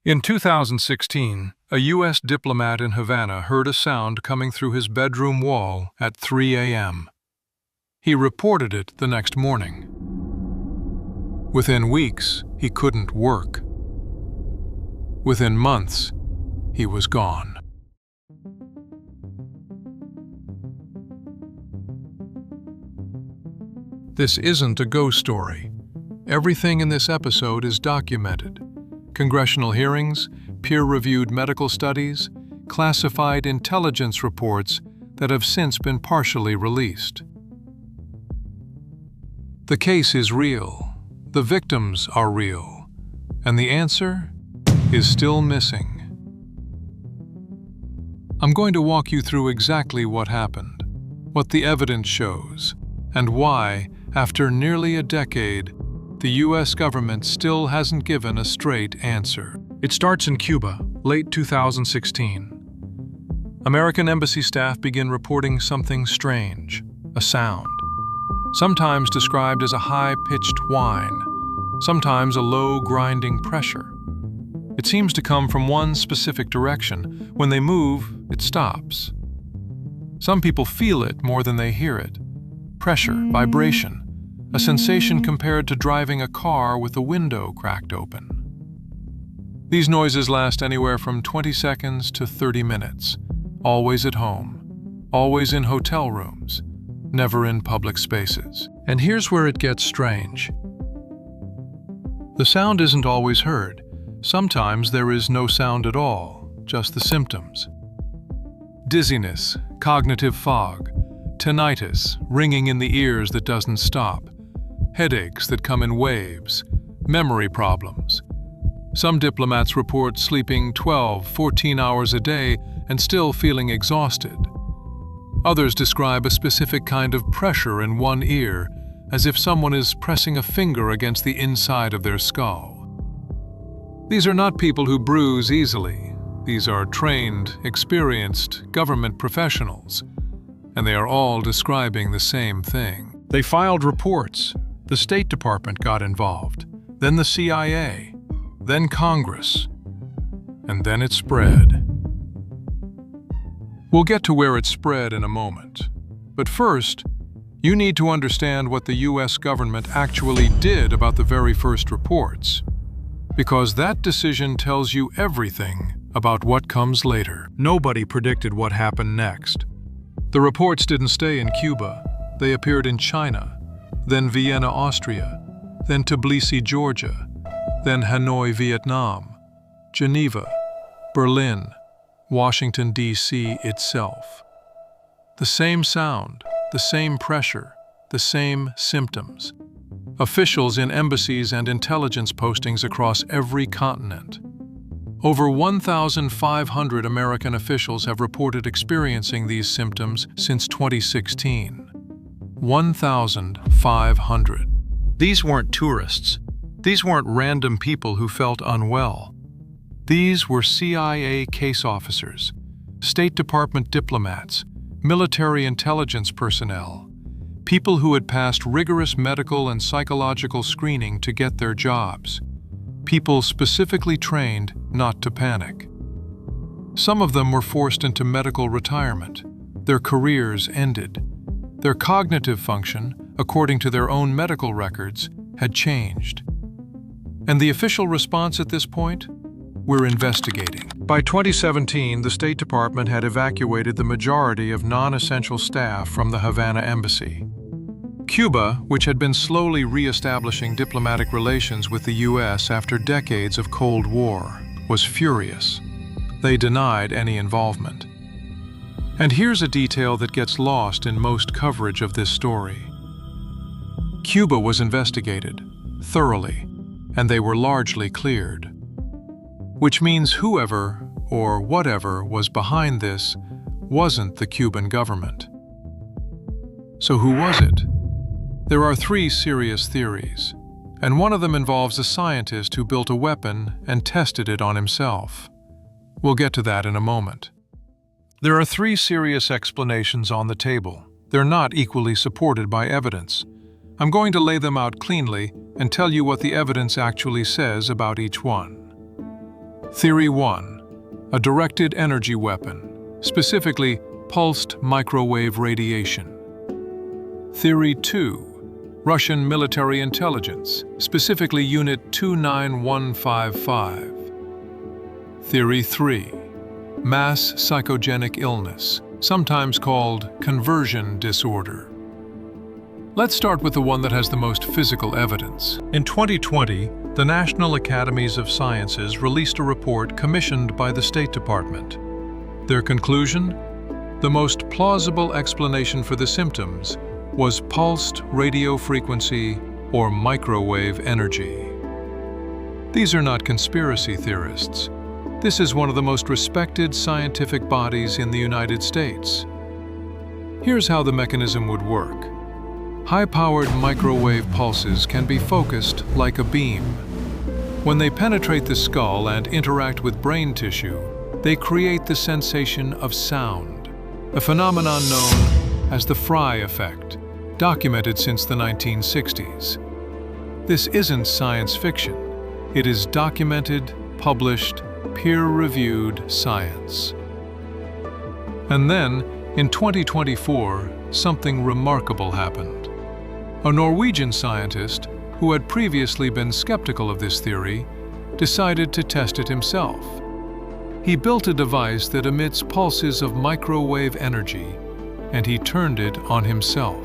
In 2016, a U.S. diplomat in Havana heard a sound coming through his bedroom wall at 3 a.m. He reported it the next morning. Within weeks, he couldn't work. Within months, he was gone. This isn't a ghost story. Everything in this episode is documented. Congressional hearings, peer-reviewed medical studies, classified intelligence reports that have since been partially released. The case is real, the victims are real, and the answer is still missing. I'm going to walk you through exactly what happened, what the evidence shows, and why, after nearly a decade, the U.S. government still hasn't given a straight answer. It starts in Cuba, late 2016. American embassy staff begin reporting something strange, a sound, sometimes described as a high-pitched whine, sometimes a low grinding pressure. It seems to come from one specific direction. When they move, it stops. Some people feel it more than they hear it. Pressure, vibration, a sensation compared to driving a car with the window cracked open. These noises last anywhere from 20 seconds to 30 minutes, always at home, always in hotel rooms, never in public spaces. And here's where it gets strange. The sound isn't always heard. Sometimes there is no sound at all, just the symptoms. Dizziness, cognitive fog, tinnitus, ringing in the ears that doesn't stop, headaches that come in waves, memory problems. Some diplomats report sleeping 12, 14 hours a day and still feeling exhausted. Others describe a specific kind of pressure in one ear, as if someone is pressing a finger against the inside of their skull. These are not people who bruise easily. These are trained, experienced government professionals, and they are all describing the same thing. They filed reports. The State Department got involved, then the CIA, then Congress, and then it spread. We'll get to where it spread in a moment. But first, you need to understand what the U.S. government actually did about the very first reports, because that decision tells you everything about what comes later. Nobody predicted what happened next. The reports didn't stay in Cuba. They appeared in China, then Vienna, Austria, then Tbilisi, Georgia, then Hanoi, Vietnam, Geneva, Berlin, Washington, D.C. itself. The same sound, the same pressure, the same symptoms. Officials in embassies and intelligence postings across every continent. Over 1,500 American officials have reported experiencing these symptoms since 2016. 1,500. These weren't tourists. These weren't random people who felt unwell. These were CIA case officers, State Department diplomats, military intelligence personnel, people who had passed rigorous medical and psychological screening to get their jobs, people specifically trained not to panic. Some of them were forced into medical retirement. Their careers ended. Their cognitive function, according to their own medical records, had changed. And the official response at this point? We're investigating. By 2017, the State Department had evacuated the majority of non-essential staff from the Havana embassy. Cuba, which had been slowly re-establishing diplomatic relations with the U.S. after decades of Cold War, was furious. They denied any involvement. And here's a detail that gets lost in most coverage of this story. Cuba was investigated, thoroughly, and they were largely cleared. Which means whoever, or whatever, was behind this wasn't the Cuban government. So who was it? There are three serious theories, and one of them involves a scientist who built a weapon and tested it on himself. We'll get to that in a moment. There are three serious explanations on the table. They're not equally supported by evidence. I'm going to lay them out cleanly and tell you what the evidence actually says about each one. Theory 1. A directed energy weapon, specifically pulsed microwave radiation. Theory 2. Russian military intelligence, specifically Unit 29155. Theory 3. Mass psychogenic illness, sometimes called conversion disorder. Let's start with the one that has the most physical evidence. In 2020, the National Academies of Sciences released a report commissioned by the State Department. Their conclusion? The most plausible explanation for the symptoms was pulsed radio frequency or microwave energy. These are not conspiracy theorists. This is one of the most respected scientific bodies in the United States. Here's how the mechanism would work. High-powered microwave pulses can be focused like a beam. When they penetrate the skull and interact with brain tissue, they create the sensation of sound, a phenomenon known as the Fry effect, documented since the 1960s. This isn't science fiction. It is documented, published, peer-reviewed science. And then, in 2024, something remarkable happened. A Norwegian scientist, who had previously been skeptical of this theory, decided to test it himself. He built a device that emits pulses of microwave energy, and he turned it on himself.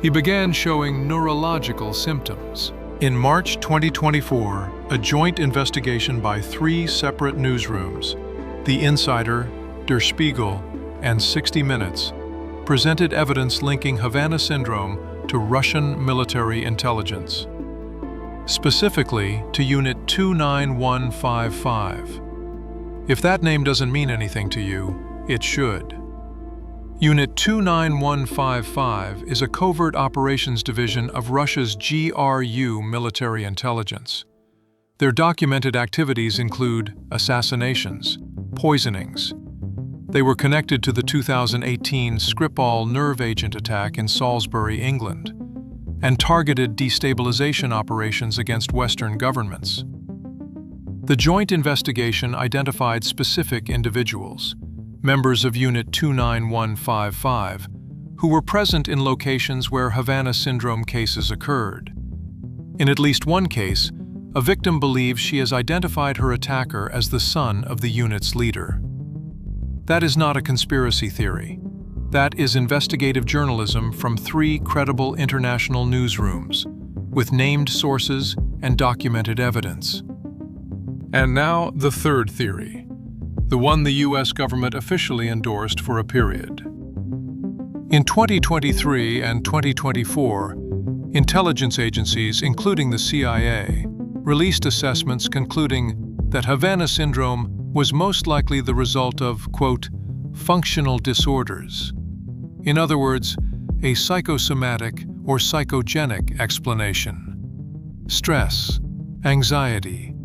He began showing neurological symptoms. In March 2024, a joint investigation by 3 separate newsrooms, The Insider, Der Spiegel, and 60 Minutes, presented evidence linking Havana Syndrome to Russian military intelligence, specifically to Unit 29155. If that name doesn't mean anything to you, it should. Unit 29155 is a covert operations division of Russia's GRU military intelligence. Their documented activities include assassinations, poisonings. They were connected to the 2018 Skripal nerve agent attack in Salisbury, England, and targeted destabilization operations against Western governments. The joint investigation identified specific individuals, members of Unit 29155, who were present in locations where Havana Syndrome cases occurred. In at least one case, a victim believes she has identified her attacker as the son of the unit's leader. That is not a conspiracy theory. That is investigative journalism from 3 credible international newsrooms, with named sources and documented evidence. And now, the third theory, the one the U.S. government officially endorsed for a period. In 2023 and 2024, intelligence agencies, including the CIA, released assessments concluding that Havana Syndrome was most likely the result of, quote, functional disorders. In other words, a psychosomatic or psychogenic explanation. Stress, anxiety,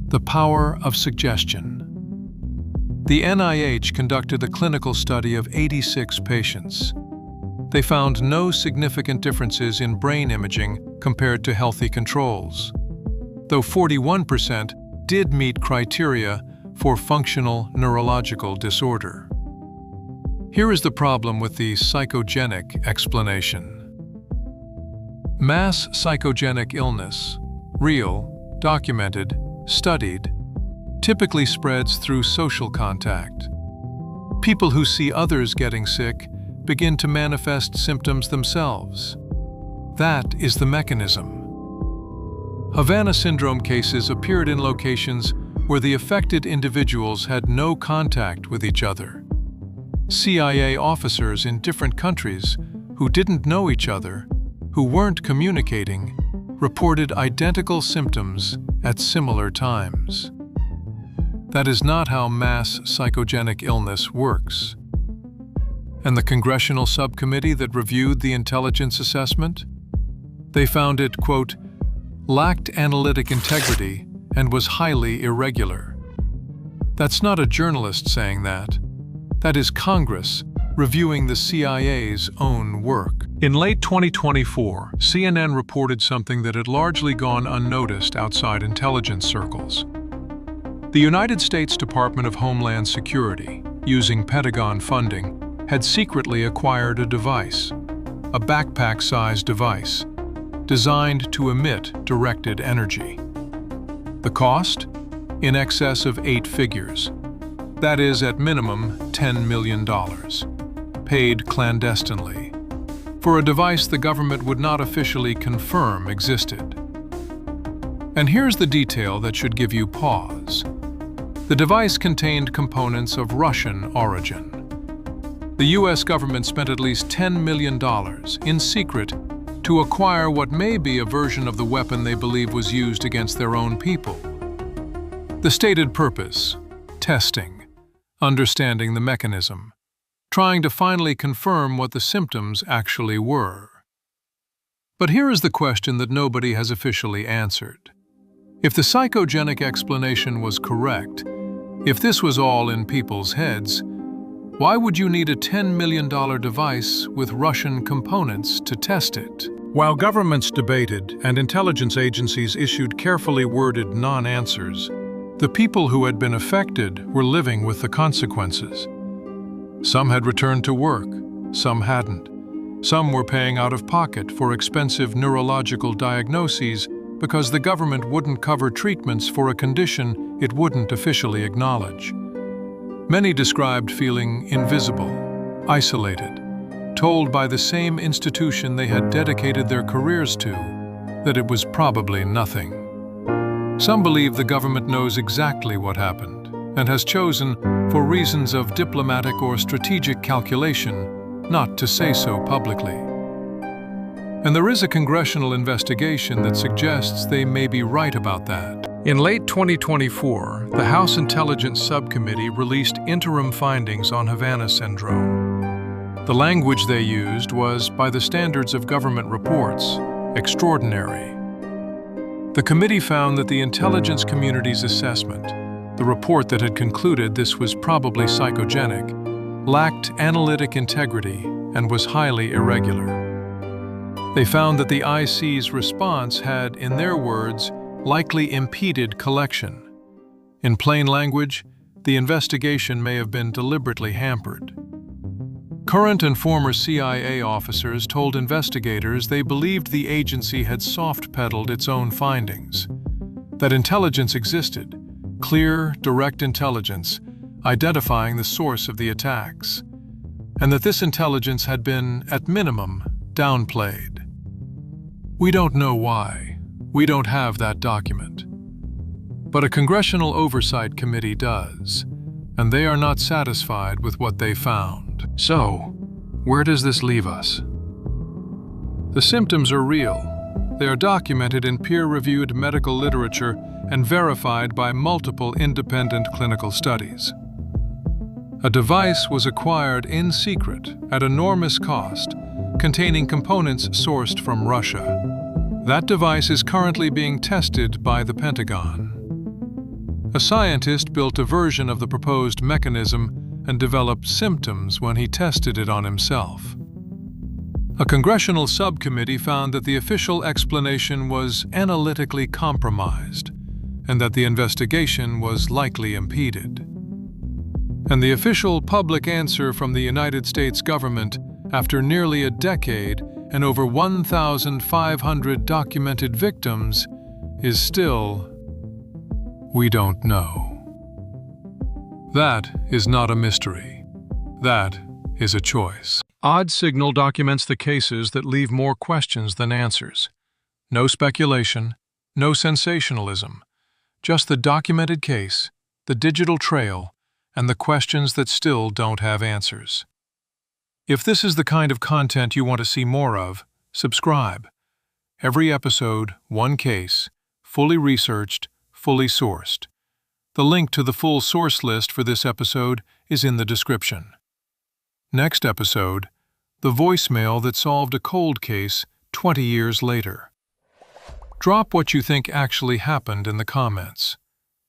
the power of suggestion. The NIH conducted a clinical study of 86 patients. They found no significant differences in brain imaging compared to healthy controls, though 41% did meet criteria for functional neurological disorder. Here is the problem with the psychogenic explanation. Mass psychogenic illness, real, documented, studied, typically spreads through social contact. People who see others getting sick begin to manifest symptoms themselves. That is the mechanism. Havana Syndrome cases appeared in locations where the affected individuals had no contact with each other. CIA officers in different countries who didn't know each other, who weren't communicating, reported identical symptoms at similar times. That is not how mass psychogenic illness works. And the Congressional Subcommittee that reviewed the intelligence assessment? They found it, quote, lacked analytic integrity and was highly irregular. That's not a journalist saying that. That is Congress reviewing the CIA's own work. In late 2024, CNN reported something that had largely gone unnoticed outside intelligence circles. The United States Department of Homeland Security, using Pentagon funding, had secretly acquired a device, a backpack-sized device, designed to emit directed energy. The cost? In excess of 8 figures. That is, at minimum, $10 million. Paid clandestinely, for a device the government would not officially confirm existed. And here's the detail that should give you pause. The device contained components of Russian origin. The U.S. government spent at least $10 million, in secret, to acquire what may be a version of the weapon they believe was used against their own people. The stated purpose: testing, understanding the mechanism, trying to finally confirm what the symptoms actually were. But here is the question that nobody has officially answered. If the psychogenic explanation was correct, if this was all in people's heads, why would you need a $10 million device with Russian components to test it? While governments debated and intelligence agencies issued carefully worded non-answers, the people who had been affected were living with the consequences. Some had returned to work, some hadn't. Some were paying out of pocket for expensive neurological diagnoses because the government wouldn't cover treatments for a condition it wouldn't officially acknowledge. Many described feeling invisible, isolated, told by the same institution they had dedicated their careers to that it was probably nothing. Some believe the government knows exactly what happened and has chosen, for reasons of diplomatic or strategic calculation, not to say so publicly. And there is a congressional investigation that suggests they may be right about that. In late 2024, the House Intelligence Subcommittee released interim findings on Havana Syndrome. The language they used was, by the standards of government reports, extraordinary. The committee found that the intelligence community's assessment, the report that had concluded this was probably psychogenic, lacked analytic integrity and was highly irregular. They found that the IC's response had, in their words, likely impeded collection. In plain language, the investigation may have been deliberately hampered. Current and former CIA officers told investigators they believed the agency had soft-pedaled its own findings, that intelligence existed, clear, direct intelligence, identifying the source of the attacks, and that this intelligence had been, at minimum, downplayed. We don't know why. We don't have that document. But a Congressional Oversight Committee does, and they are not satisfied with what they found. So, where does this leave us? The symptoms are real. They are documented in peer-reviewed medical literature and verified by multiple independent clinical studies. A device was acquired in secret at enormous cost, containing components sourced from Russia. That device is currently being tested by the Pentagon. A scientist built a version of the proposed mechanism and developed symptoms when he tested it on himself. A congressional subcommittee found that the official explanation was analytically compromised and that the investigation was likely impeded. And the official public answer from the United States government, after nearly a decade and over 1,500 documented victims, is still, we don't know. That is not a mystery. That is a choice. Odd Signal documents the cases that leave more questions than answers. No speculation, no sensationalism, just the documented case, the digital trail, and the questions that still don't have answers. If this is the kind of content you want to see more of, subscribe. Every episode, one case, fully researched, fully sourced. The link to the full source list for this episode is in the description. Next episode, the voicemail that solved a cold case 20 years later. Drop what you think actually happened in the comments.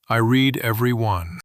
I read every one.